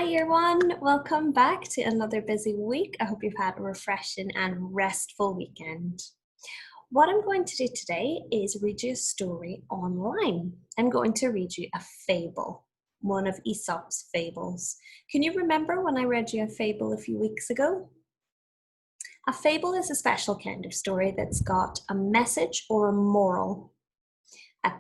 year one, welcome back to another busy week. I hope you've had a refreshing and restful weekend. What I'm going to do today is read you a story online. I'm going to read you a fable, one of Aesop's fables. Can you remember when I read you a fable a few weeks ago? A fable is a special kind of story that's got a message or a moral. At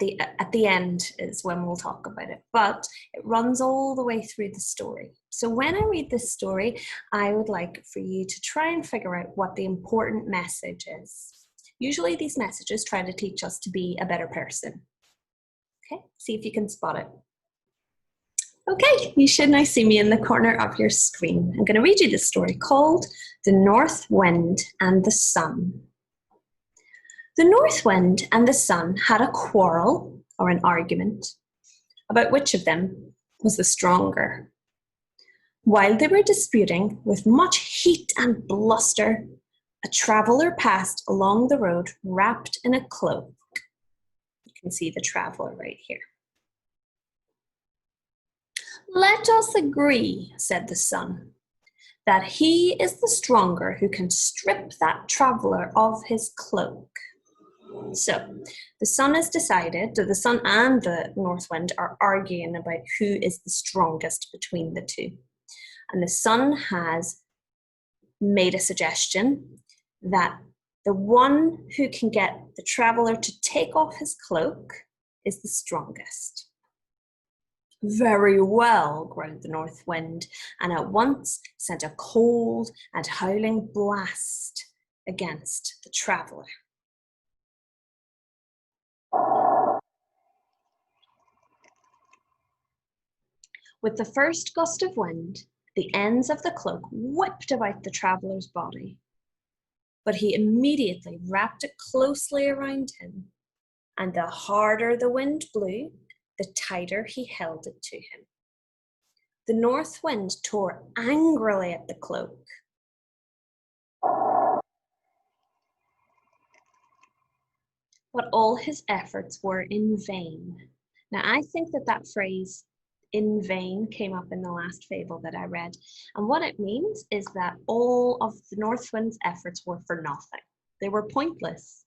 the end is when we'll talk about it, but it runs all the way through the story. So when I read this story, I would like for you to try and figure out what the important message is. Usually these messages try to teach us to be a better person. Okay, see if you can spot it. Okay, you should now see me in the corner of your screen. I'm going to read you this story called The North Wind and the Sun. The North Wind and the Sun had a quarrel, or an argument, about which of them was the stronger. While they were disputing with much heat and bluster, a traveller passed along the road wrapped in a cloak. You can see the traveller right here. "Let us agree," said the Sun, "that he is the stronger who can strip that traveller of his cloak." So the Sun has decided, the Sun and the North Wind are arguing about who is the strongest between the two. And the Sun has made a suggestion that the one who can get the traveller to take off his cloak is the strongest. "Very well," growled the North Wind, and at once sent a cold and howling blast against the traveller. With the first gust of wind, the ends of the cloak whipped about the traveller's body, but he immediately wrapped it closely around him, and the harder the wind blew, the tighter he held it to him. The North Wind tore angrily at the cloak. But all his efforts were in vain. Now, I think that phrase, "in vain," came up in the last fable that I read. And what it means is that all of the North Wind's efforts were for nothing. They were pointless.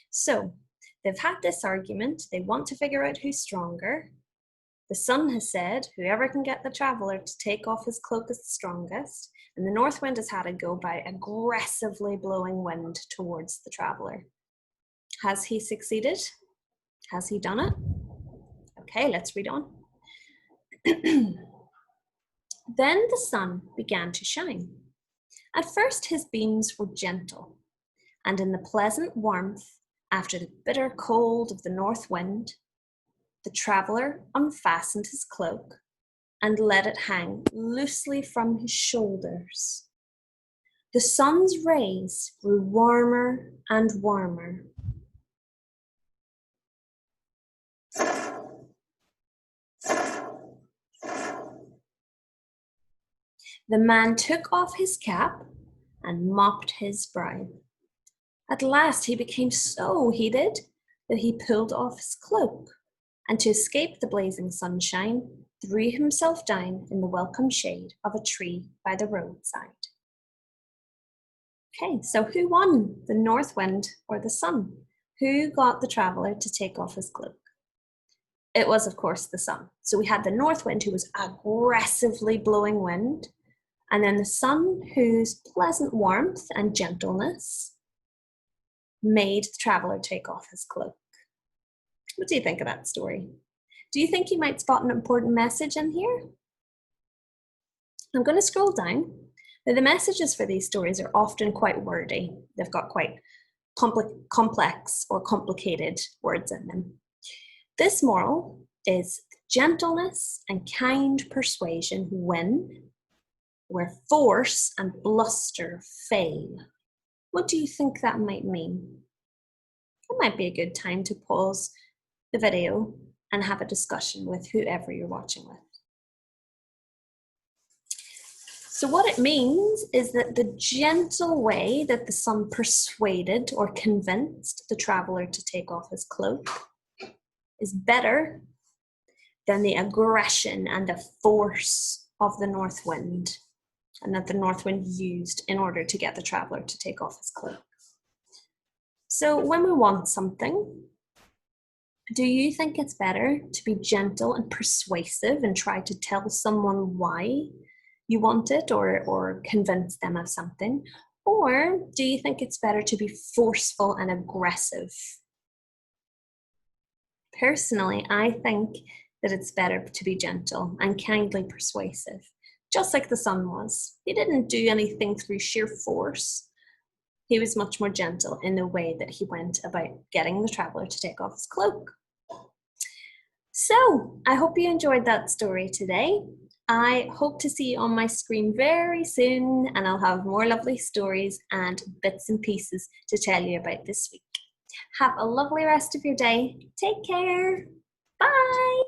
So they've had this argument. They want to figure out who's stronger. The Sun has said, whoever can get the traveller to take off his cloak is the strongest. And the North Wind has had a go by aggressively blowing wind towards the traveller. Has he succeeded? Has he done it? Okay, let's read on. Then the Sun began to shine. At first his beams were gentle, and in the pleasant warmth, after the bitter cold of the North Wind, the traveller unfastened his cloak and let it hang loosely from his shoulders. The Sun's rays grew warmer and warmer. The man took off his cap and mopped his brow. At last he became so heated that he pulled off his cloak, and to escape the blazing sunshine, threw himself down in the welcome shade of a tree by the roadside. Okay, so who won, the North Wind or the Sun? Who got the traveller to take off his cloak? It was, of course, the Sun. So we had the North Wind, who was aggressively blowing wind, and then the Sun, whose pleasant warmth and gentleness made the traveller take off his cloak. What do you think of that story? Do you think you might spot an important message in here? I'm going to scroll down. Now, the messages for these stories are often quite wordy. They've got quite complex or complicated words in them. This moral is gentleness and kind persuasion win, where force and bluster fail. What do you think that might mean? It might be a good time to pause the video and have a discussion with whoever you're watching with. So what it means is that the gentle way that the Sun persuaded or convinced the traveller to take off his cloak is better than the aggression and the force of the north wind and that the north wind used in order to get the traveler to take off his cloak. So when we want something, do you think it's better to be gentle and persuasive and try to tell someone why you want it or convince them of something? Or do you think it's better to be forceful and aggressive? Personally, I think that it's better to be gentle and kindly persuasive, just like the sun was. He didn't do anything through sheer force. He was much more gentle in the way that he went about getting the traveler to take off his cloak. So, I hope you enjoyed that story today. I hope to see you on my screen very soon, and I'll have more lovely stories and bits and pieces to tell you about this week. Have a lovely rest of your day. Take care. Bye.